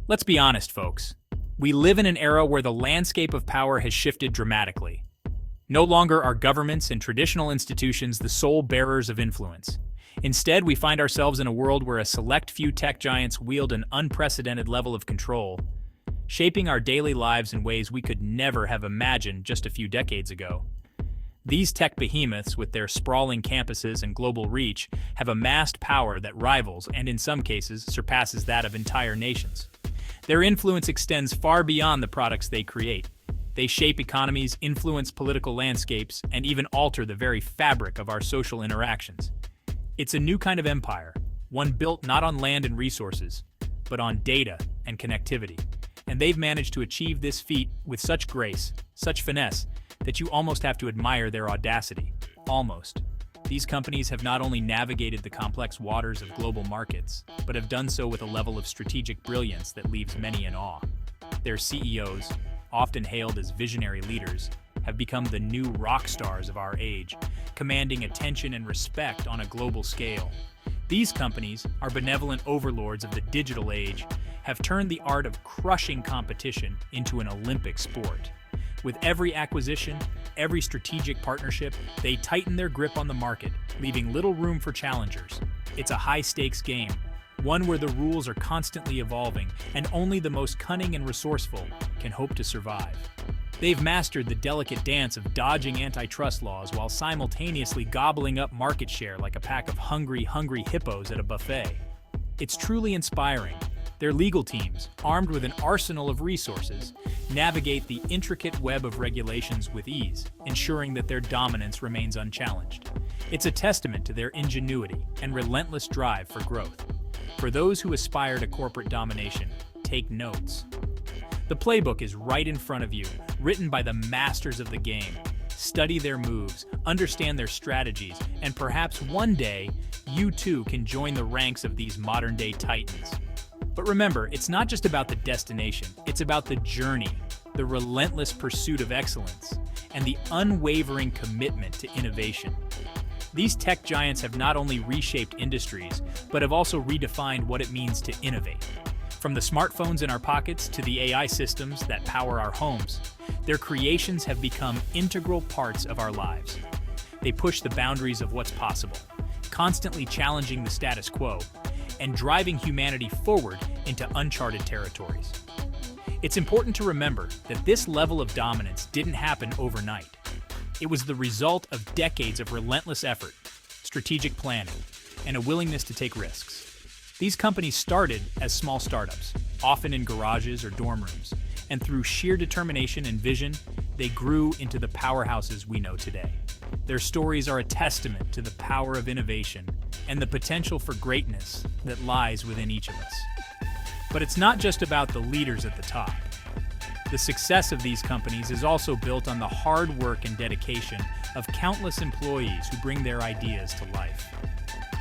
Let's be honest, folks. We live in an era where the landscape of power has shifted dramatically. No longer are governments and traditional institutions the sole bearers of influence. Instead, we find ourselves in a world where a select few tech giants wield an unprecedented level of control, shaping our daily lives in ways we could never have imagined just a few decades ago. These tech behemoths, with their sprawling campuses and global reach, have amassed power that rivals and, in some cases, surpasses that of entire nations. Their influence extends far beyond the products they create. They shape economies, influence political landscapes, and even alter the very fabric of our social interactions. It's a new kind of empire, one built not on land and resources, but on data and connectivity. And they've managed to achieve this feat with such grace, such finesse, that you almost have to admire their audacity. Almost. These companies have not only navigated the complex waters of global markets, but have done so with a level of strategic brilliance that leaves many in awe. Their CEOs, often hailed as visionary leaders, have become the new rock stars of our age, commanding attention and respect on a global scale. These companies, our benevolent overlords of the digital age, have turned the art of crushing competition into an Olympic sport. With every acquisition, every strategic partnership, they tighten their grip on the market, leaving little room for challengers. It's a high-stakes game, one where the rules are constantly evolving, and only the most cunning and resourceful can hope to survive. They've mastered the delicate dance of dodging antitrust laws while simultaneously gobbling up market share like a pack of hungry hippos at a buffet. It's truly inspiring. Their legal teams, armed with an arsenal of resources, navigate the intricate web of regulations with ease, ensuring that their dominance remains unchallenged. It's a testament to their ingenuity and relentless drive for growth. For those who aspire to corporate domination, take notes. The playbook is right in front of you, written by the masters of the game. Study their moves, understand their strategies, and perhaps one day, you too can join the ranks of these modern-day titans. But remember, it's not just about the destination, it's about the journey, the relentless pursuit of excellence, and the unwavering commitment to innovation. These tech giants have not only reshaped industries, but have also redefined what it means to innovate. From the smartphones in our pockets to the AI systems that power our homes, their creations have become integral parts of our lives. They push the boundaries of what's possible, constantly challenging the status quo, and driving humanity forward into uncharted territories. It's important to remember that this level of dominance didn't happen overnight. It was the result of decades of relentless effort, strategic planning, and a willingness to take risks. These companies started as small startups, often in garages or dorm rooms, and through sheer determination and vision, they grew into the powerhouses we know today. Their stories are a testament to the power of innovation and the potential for greatness that lies within each of us. But it's not just about the leaders at the top. The success of these companies is also built on the hard work and dedication of countless employees who bring their ideas to life.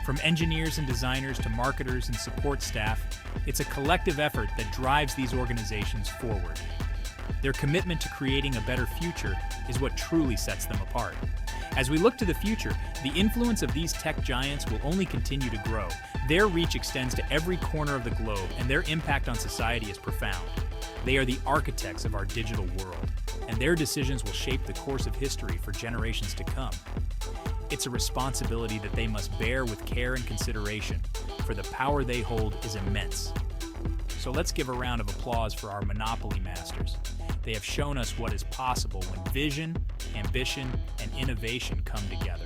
From engineers and designers to marketers and support staff, it's a collective effort that drives these organizations forward. Their commitment to creating a better future is what truly sets them apart. As we look to the future, the influence of these tech giants will only continue to grow. Their reach extends to every corner of the globe, and their impact on society is profound. They are the architects of our digital world, and their decisions will shape the course of history for generations to come. It's a responsibility that they must bear with care and consideration, for the power they hold is immense. So let's give a round of applause for our monopoly masters. They have shown us what is possible when vision, ambition, and innovation come together.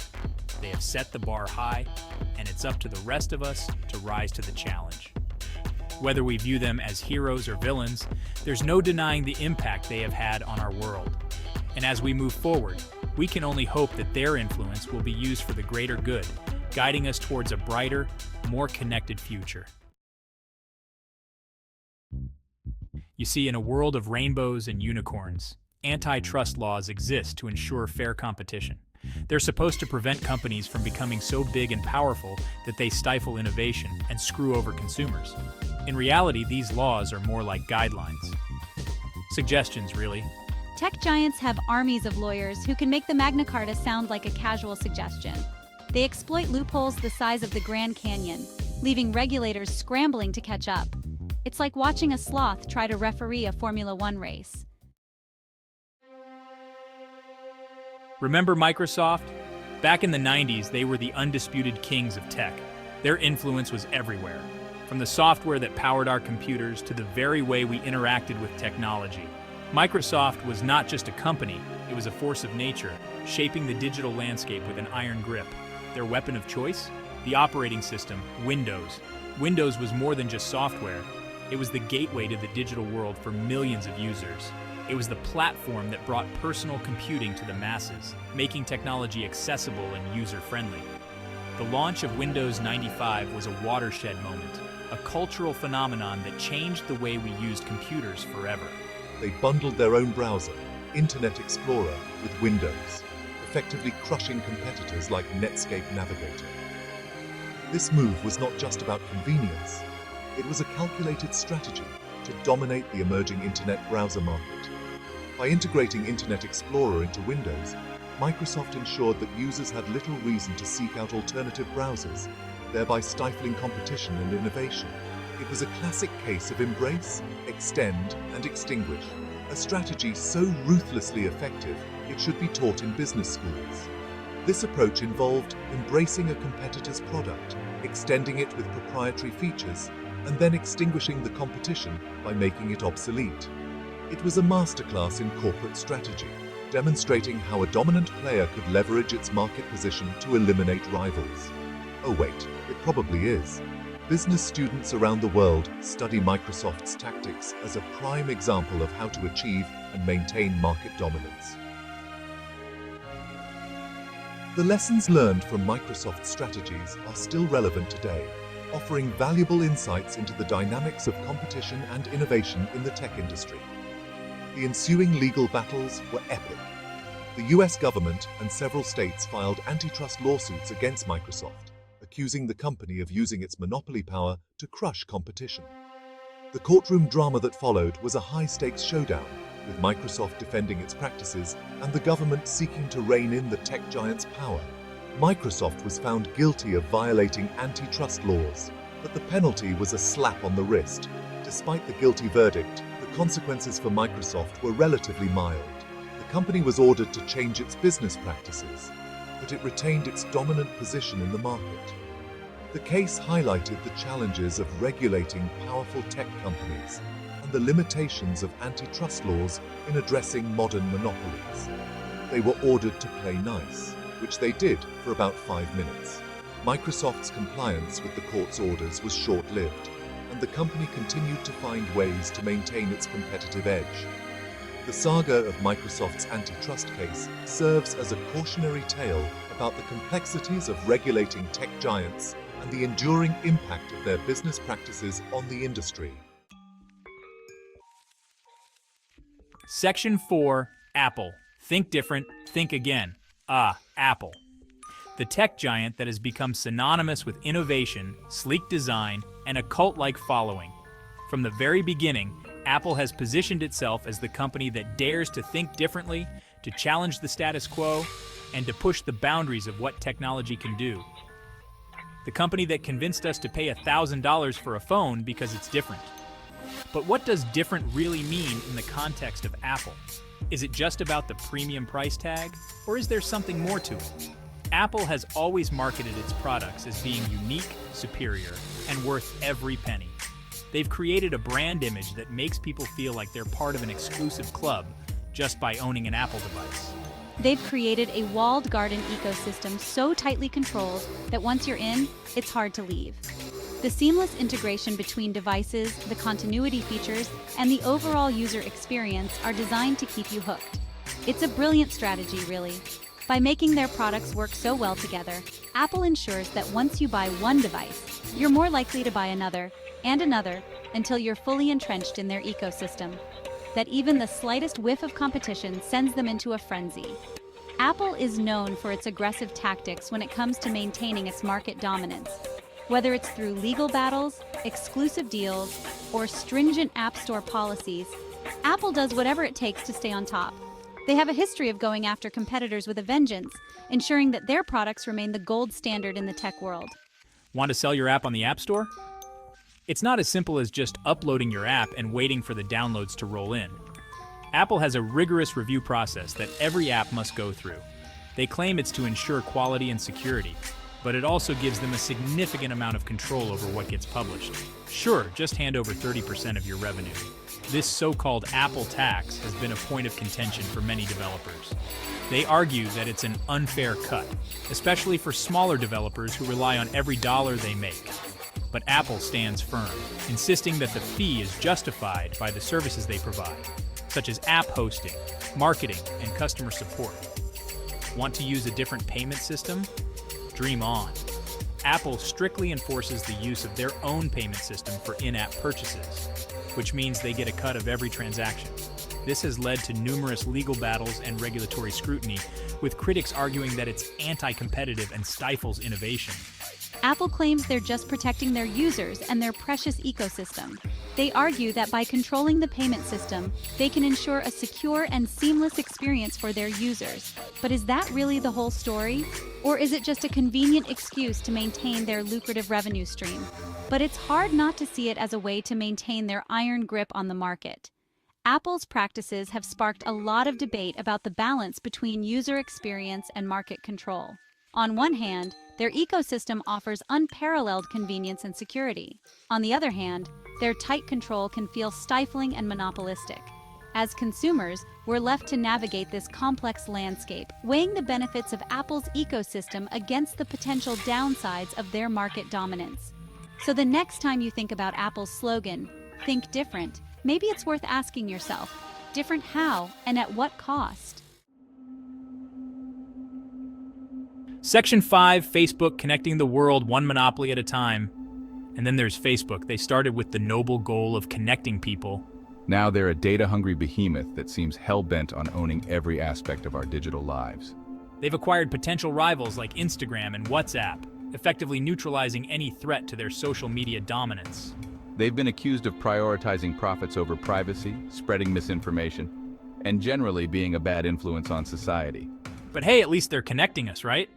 They have set the bar high, and it's up to the rest of us to rise to the challenge. Whether we view them as heroes or villains, there's no denying the impact they have had on our world. And as we move forward, we can only hope that their influence will be used for the greater good, guiding us towards a brighter, more connected future. You see, in a world of rainbows and unicorns, antitrust laws exist to ensure fair competition. They're supposed to prevent companies from becoming so big and powerful that they stifle innovation and screw over consumers. In reality, these laws are more like guidelines. Suggestions, really. Tech giants have armies of lawyers who can make the Magna Carta sound like a casual suggestion. They exploit loopholes the size of the Grand Canyon, leaving regulators scrambling to catch up. It's like watching a sloth try to referee a Formula One race. Remember Microsoft? Back in the 90s, they were the undisputed kings of tech. Their influence was everywhere, from the software that powered our computers to the very way we interacted with technology. Microsoft was not just a company, it was a force of nature, shaping the digital landscape with an iron grip. Their weapon of choice? The operating system, Windows. Windows was more than just software. It was the gateway to the digital world for millions of users. It was the platform that brought personal computing to the masses, making technology accessible and user-friendly. The launch of Windows 95 was a watershed moment, a cultural phenomenon that changed the way we used computers forever. They bundled their own browser, Internet Explorer, with Windows, effectively crushing competitors like Netscape Navigator. This move was not just about convenience, it was a calculated strategy to dominate the emerging internet browser market. By integrating Internet Explorer into Windows, Microsoft ensured that users had little reason to seek out alternative browsers, thereby stifling competition and innovation. It was a classic case of embrace, extend, and extinguish, a strategy so ruthlessly effective it should be taught in business schools. This approach involved embracing a competitor's product, extending it with proprietary features, and then extinguishing the competition by making it obsolete. It was a masterclass in corporate strategy, demonstrating how a dominant player could leverage its market position to eliminate rivals. Oh wait, it probably is. Business students around the world study Microsoft's tactics as a prime example of how to achieve and maintain market dominance. The lessons learned from Microsoft's strategies are still relevant today, offering valuable insights into the dynamics of competition and innovation in the tech industry. The ensuing legal battles were epic. The US government and several states filed antitrust lawsuits against Microsoft, accusing the company of using its monopoly power to crush competition. The courtroom drama that followed was a high-stakes showdown, with Microsoft defending its practices and the government seeking to rein in the tech giant's power. Microsoft was found guilty of violating antitrust laws, but the penalty was a slap on the wrist. Despite the guilty verdict, the consequences for Microsoft were relatively mild. The company was ordered to change its business practices, but it retained its dominant position in the market. The case highlighted the challenges of regulating powerful tech companies and the limitations of antitrust laws in addressing modern monopolies. They were ordered to play nice, which they did for about 5 minutes. Microsoft's compliance with the court's orders was short-lived, and the company continued to find ways to maintain its competitive edge. The saga of Microsoft's antitrust case serves as a cautionary tale about the complexities of regulating tech giants and the enduring impact of their business practices on the industry. Section 4, Apple. Think different, think again. Apple. The tech giant that has become synonymous with innovation, sleek design, and a cult-like following. From the very beginning, Apple has positioned itself as the company that dares to think differently, to challenge the status quo, and to push the boundaries of what technology can do. The company that convinced us to pay $1,000 for a phone because it's different. But what does different really mean in the context of Apple? Is it just about the premium price tag, or is there something more to it? Apple has always marketed its products as being unique, superior, and worth every penny. They've created a brand image that makes people feel like they're part of an exclusive club just by owning an Apple device. They've created a walled garden ecosystem so tightly controlled that once you're in, it's hard to leave. The seamless integration between devices, the continuity features, and the overall user experience are designed to keep you hooked. It's a brilliant strategy, really. By making their products work so well together, Apple ensures that once you buy one device, you're more likely to buy another, and another, until you're fully entrenched in their ecosystem. That even the slightest whiff of competition sends them into a frenzy. Apple is known for its aggressive tactics when it comes to maintaining its market dominance. Whether it's through legal battles, exclusive deals, or stringent App Store policies, Apple does whatever it takes to stay on top. They have a history of going after competitors with a vengeance, ensuring that their products remain the gold standard in the tech world. Want to sell your app on the App Store? It's not as simple as just uploading your app and waiting for the downloads to roll in. Apple has a rigorous review process that every app must go through. They claim it's to ensure quality and security, but it also gives them a significant amount of control over what gets published. Sure, just hand over 30% of your revenue. This so-called Apple tax has been a point of contention for many developers. They argue that it's an unfair cut, especially for smaller developers who rely on every dollar they make. But Apple stands firm, insisting that the fee is justified by the services they provide, such as app hosting, marketing, and customer support. Want to use a different payment system? Dream on. Apple strictly enforces the use of their own payment system for in-app purchases, which means they get a cut of every transaction. This has led to numerous legal battles and regulatory scrutiny, with critics arguing that it's anti-competitive and stifles innovation. Apple claims they're just protecting their users and their precious ecosystem. They argue that by controlling the payment system, they can ensure a secure and seamless experience for their users. But is that really the whole story? Or is it just a convenient excuse to maintain their lucrative revenue stream? But it's hard not to see it as a way to maintain their iron grip on the market. Apple's practices have sparked a lot of debate about the balance between user experience and market control. On one hand, their ecosystem offers unparalleled convenience and security. On the other hand, their tight control can feel stifling and monopolistic. As consumers, we're left to navigate this complex landscape, weighing the benefits of Apple's ecosystem against the potential downsides of their market dominance. So the next time you think about Apple's slogan, "Think different," maybe it's worth asking yourself, different how and at what cost? Section 5, Facebook connecting the world one monopoly at a time. And then there's Facebook. They started with the noble goal of connecting people. Now they're a data-hungry behemoth that seems hell-bent on owning every aspect of our digital lives. They've acquired potential rivals like Instagram and WhatsApp, effectively neutralizing any threat to their social media dominance. They've been accused of prioritizing profits over privacy, spreading misinformation, and generally being a bad influence on society. But hey, at least they're connecting us, right?